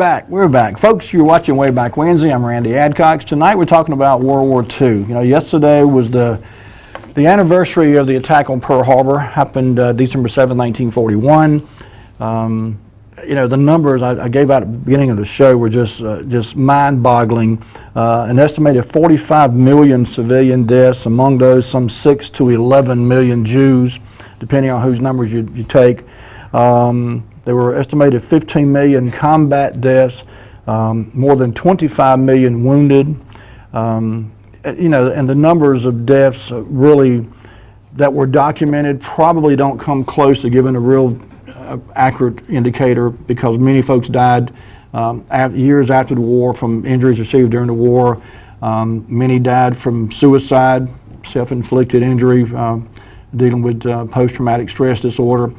back. Folks, you're watching Wayback Wednesday. I'm Randy Adcox. Tonight we're talking about World War II. You know, yesterday was the anniversary of the attack on Pearl Harbor. Happened December 7, 1941. You know, the numbers I gave out at the beginning of the show were just mind-boggling. An estimated 45 million civilian deaths, among those some 6 to 11 million Jews, depending on whose numbers you take. There were estimated 15 million combat deaths, more than 25 million wounded. You know, and the numbers of deaths really that were documented probably don't come close to giving a real accurate indicator, because many folks died years after the war from injuries received during the war. Many died from suicide, self-inflicted injury, dealing with post-traumatic stress disorder.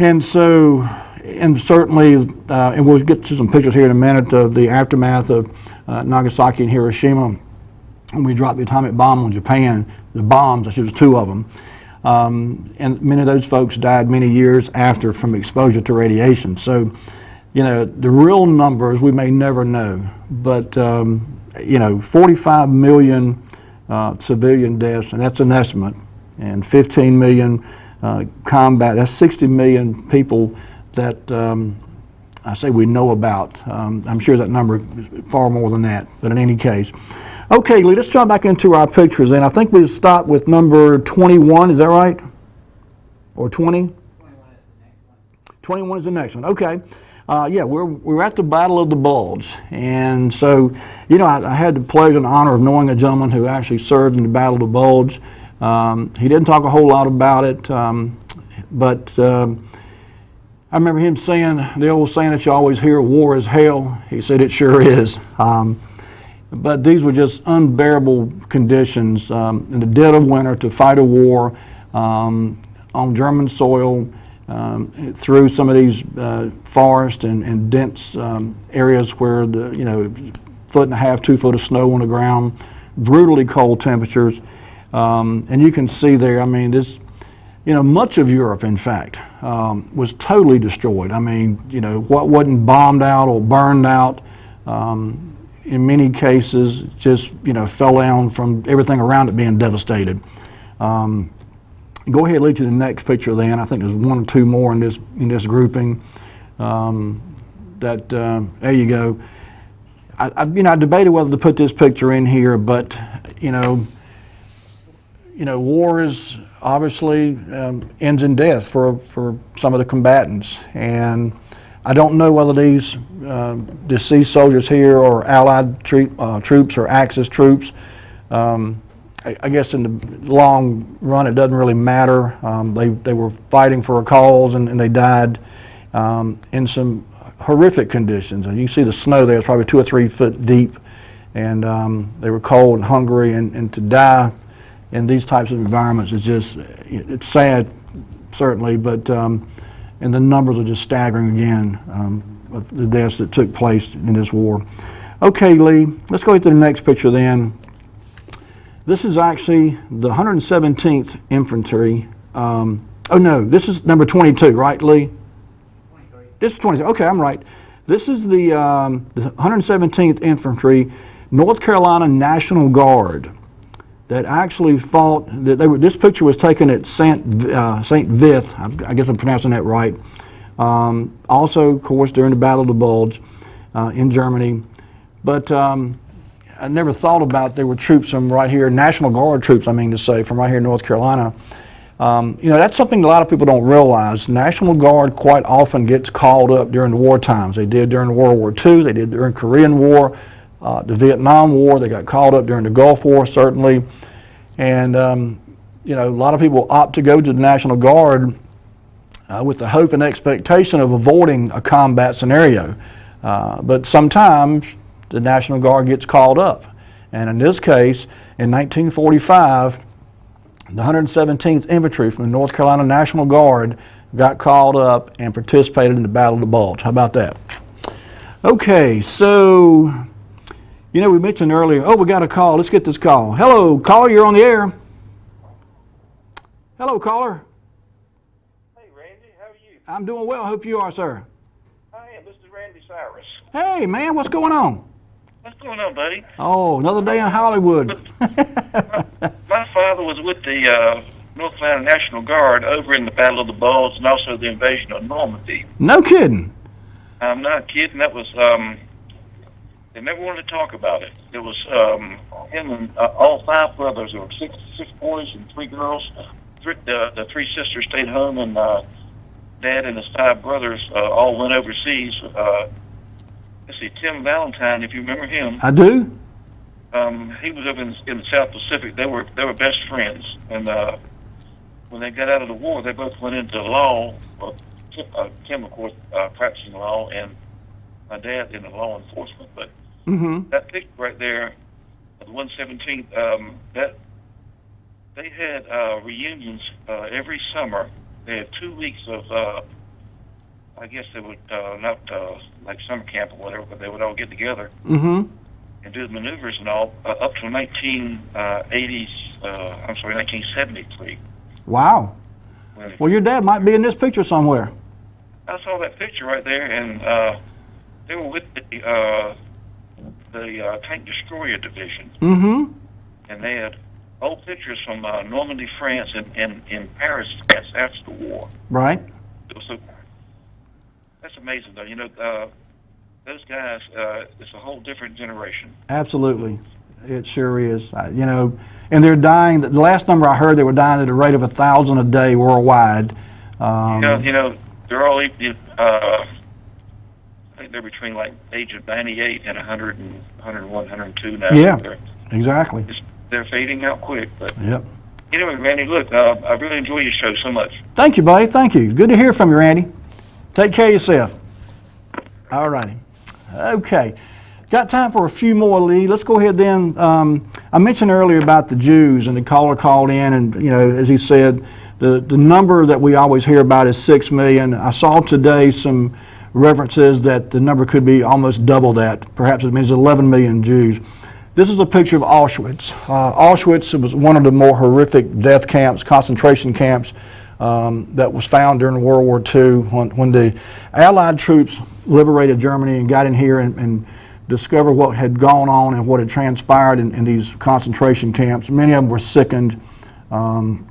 And so, and certainly, and we'll get to some pictures here in a minute of the aftermath of Nagasaki and Hiroshima, when we dropped the atomic bomb on Japan, the bombs, I should have 2 of them. And many of those folks died many years after from exposure to radiation. So, you know, the real numbers we may never know, but, you know, 45 million civilian deaths, and that's an estimate, and 15 million combat, that's 60 million people that I say we know about. I'm sure that number is far more than that, but in any case. Okay, Lee, let's jump back into our pictures, and I think we'll start with number 21, is that right? Or 20? 21 is the next one, okay. Yeah, we're at the Battle of the Bulge, and so, you know, I had the pleasure and honor of knowing a gentleman who actually served in the Battle of the Bulge. He didn't talk a whole lot about it, but I remember him saying, the old saying that you always hear, war is hell. He said it sure is. But these were just unbearable conditions in the dead of winter to fight a war on German soil, through some of these forests and dense areas where the, you know, 1.5 to 2 foot of snow on the ground, brutally cold temperatures. And you can see there, I mean, this, you know, much of Europe, in fact, was totally destroyed. I mean, you know, what wasn't bombed out or burned out, in many cases, just, you know, fell down from everything around it being devastated. Go ahead, lead to the next picture. Then I think there's one or two more in this grouping. There you go. I debated whether to put this picture in here, but war is obviously ends in death for some of the combatants, and I don't know whether these deceased soldiers here are Allied troops or Axis troops. I guess in the long run, it doesn't really matter. They were fighting for a cause, and they died in some horrific conditions. And you can see the snow there; it's probably 2 or 3 foot deep, and they were cold and hungry. And to die in these types of environments is it's sad, certainly, but and the numbers are just staggering again of the deaths that took place in this war. Okay, Lee, let's go to the next picture then. This is actually the 117th Infantry. Oh no, this is number 22, right, Lee? 23. This is 23. Okay, I'm right. This is the 117th Infantry, North Carolina National Guard, that actually fought. This picture was taken at Saint Vith. I guess I'm pronouncing that right. Also, of course, during the Battle of the Bulge in Germany, but. I never thought about there were troops from right here, National Guard troops, I mean to say, from right here in North Carolina. That's something a lot of people don't realize. National Guard quite often gets called up during the war times. They did during World War II, they did during Korean War, the Vietnam War, they got called up during the Gulf War, certainly. And, a lot of people opt to go to the National Guard with the hope and expectation of avoiding a combat scenario. But sometimes the National Guard gets called up. And in this case, in 1945, the 117th Infantry from the North Carolina National Guard got called up and participated in the Battle of the Bulge. How about that? Okay, so, we mentioned earlier, we got a call. Let's get this call. Hello, caller, you're on the air. Hello, caller. Hey, Randy, how are you? I'm doing well. Hope you are, sir. I am. This is Randy Cyrus. Hey, man, what's going on? What's going on, buddy? Oh, another day in Hollywood. My father was with the North Carolina National Guard over in the Battle of the Bulge and also the invasion of Normandy. No kidding. I'm not kidding. That was, they never wanted to talk about it. It was him and all 5 brothers. There were six boys and 3 girls. The 3 sisters stayed home, and Dad and his 5 brothers all went overseas. Let's see, Tim Valentine, if you remember him. I do. He was over in the South Pacific. They were best friends, and when they got out of the war, they both went into law. Tim, of course, practicing law, and my dad in the law enforcement. But that picture right there, the 117th, that they had reunions every summer. They had 2 weeks of. I guess they would not like summer camp or whatever, but they would all get together and do the maneuvers and all up to 1973. Wow. Well, your dad might be in this picture somewhere. I saw that picture right there, and they were with the tank destroyer division. And they had old pictures from Normandy, France, and in Paris, France after the war. Right. So that's amazing, though. Those guys, it's a whole different generation. Absolutely. It sure is. And they're dying. The last number I heard, they were dying at a rate of 1,000 a day worldwide. They're all, I think they're between like age of 98 and 100 and 101, 102 now. Yeah, exactly. They're fading out quick. But yep. Anyway, Randy, look, I really enjoy your show so much. Thank you, buddy. Thank you. Good to hear from you, Randy. Take care of yourself. All righty. Okay. Got time for a few more, Lee. Let's go ahead then. I mentioned earlier about the Jews, and the caller called in, and as he said, the number that we always hear about is 6 million. I saw today some references that the number could be almost double that. Perhaps it means 11 million Jews. This is a picture of Auschwitz. Auschwitz was one of the more horrific death camps, concentration camps, that was found during World War II when the Allied troops liberated Germany and got in here and discovered what had gone on and what had transpired in these concentration camps. Many of them were sickened. Many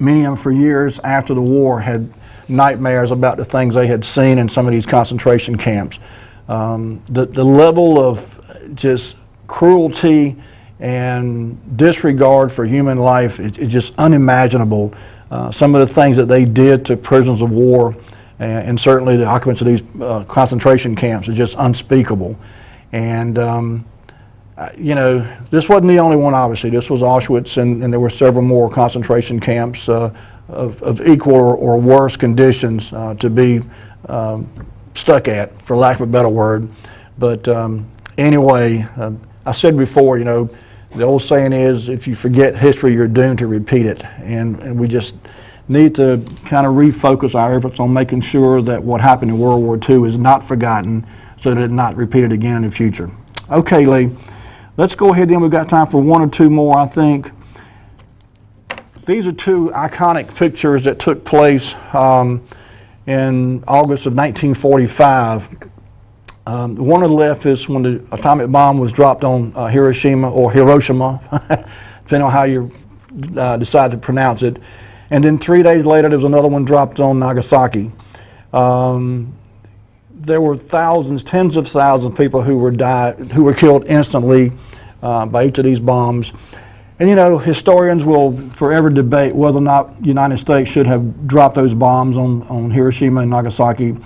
many of them for years after the war had nightmares about the things they had seen in some of these concentration camps. The level of just cruelty and disregard for human life is just unimaginable. Some of the things that they did to prisoners of war and certainly the occupants of these concentration camps is just unspeakable. And this wasn't the only one, obviously. This was Auschwitz, and there were several more concentration camps of equal or worse conditions to be stuck at, for lack of a better word. But anyway, I said before, the old saying is, if you forget history, you're doomed to repeat it. And we just need to kind of refocus our efforts on making sure that what happened in World War II is not forgotten so that it's not repeated again in the future. Okay, Lee, let's go ahead then. We've got time for one or two more, I think. These are two iconic pictures that took place in August of 1945. The one on the left is when the atomic bomb was dropped on Hiroshima, or Hiroshima, depending on how you decide to pronounce it. And then 3 days later, there was another one dropped on Nagasaki. There were thousands, tens of thousands of people who were killed instantly by each of these bombs. And historians will forever debate whether or not the United States should have dropped those bombs on Hiroshima and Nagasaki.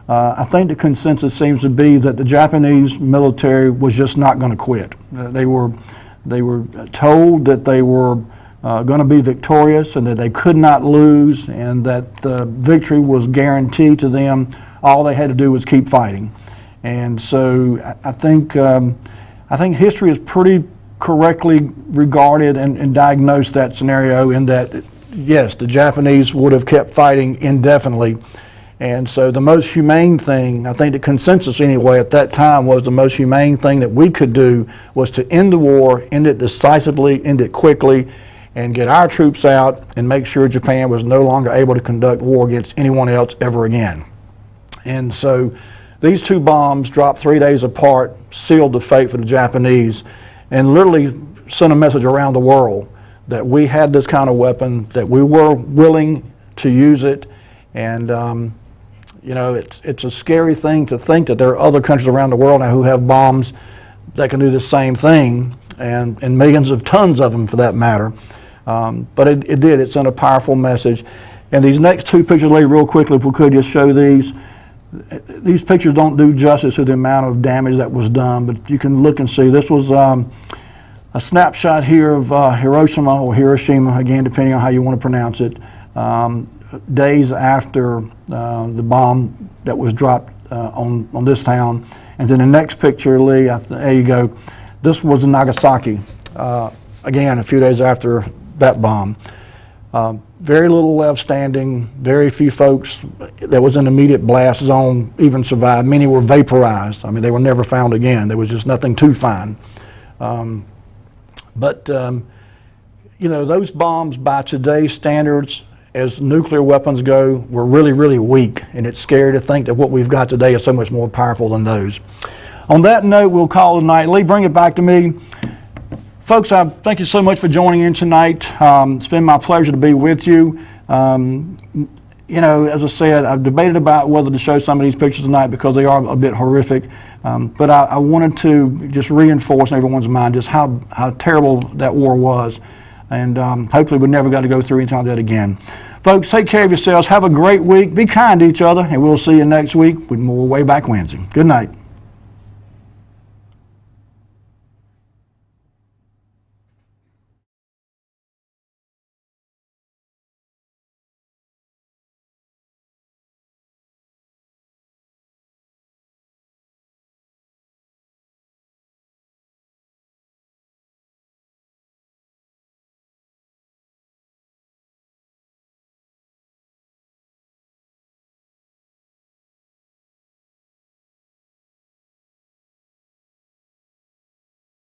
I think the consensus seems to be that the Japanese military was just not going to quit. They were told that they were going to be victorious and that they could not lose, and that the victory was guaranteed to them. All they had to do was keep fighting. And so I think history is pretty correctly regarded and diagnosed that scenario in that, yes, the Japanese would have kept fighting indefinitely. And so the most humane thing, I think the consensus anyway at that time was the most humane thing that we could do was to end the war, end it decisively, end it quickly, and get our troops out and make sure Japan was no longer able to conduct war against anyone else ever again. And so these two bombs dropped 3 days apart, sealed the fate for the Japanese, and literally sent a message around the world that we had this kind of weapon, that we were willing to use it. And it's a scary thing to think that there are other countries around the world now who have bombs that can do the same thing, and millions of tons of them for that matter. But it did. It sent a powerful message. And these next two pictures, Lee, real quickly, if we could just show these. These pictures don't do justice to the amount of damage that was done, but you can look and see. This was a snapshot here of Hiroshima, or Hiroshima, again, depending on how you want to pronounce it, days after the bomb that was dropped on this town. And then the next picture, Lee, there you go. This was in Nagasaki, again, a few days after that bomb. Very little left standing. Very few folks that was in the immediate blast zone even survived. Many were vaporized. I mean, they were never found again. There was just nothing to find. But those bombs, by today's standards, as nuclear weapons go, were really, really weak. And it's scary to think that what we've got today is so much more powerful than those. On that note, we'll call it a night. Lee, bring it back to me. Folks, I thank you so much for joining in tonight. It's been my pleasure to be with you. As I said, I've debated about whether to show some of these pictures tonight because they are a bit horrific. But I wanted to just reinforce in everyone's mind just how terrible that war was. And hopefully we never got to go through anything like that again. Folks, take care of yourselves. Have a great week. Be kind to each other. And we'll see you next week with more Wayback Wednesday. Good night.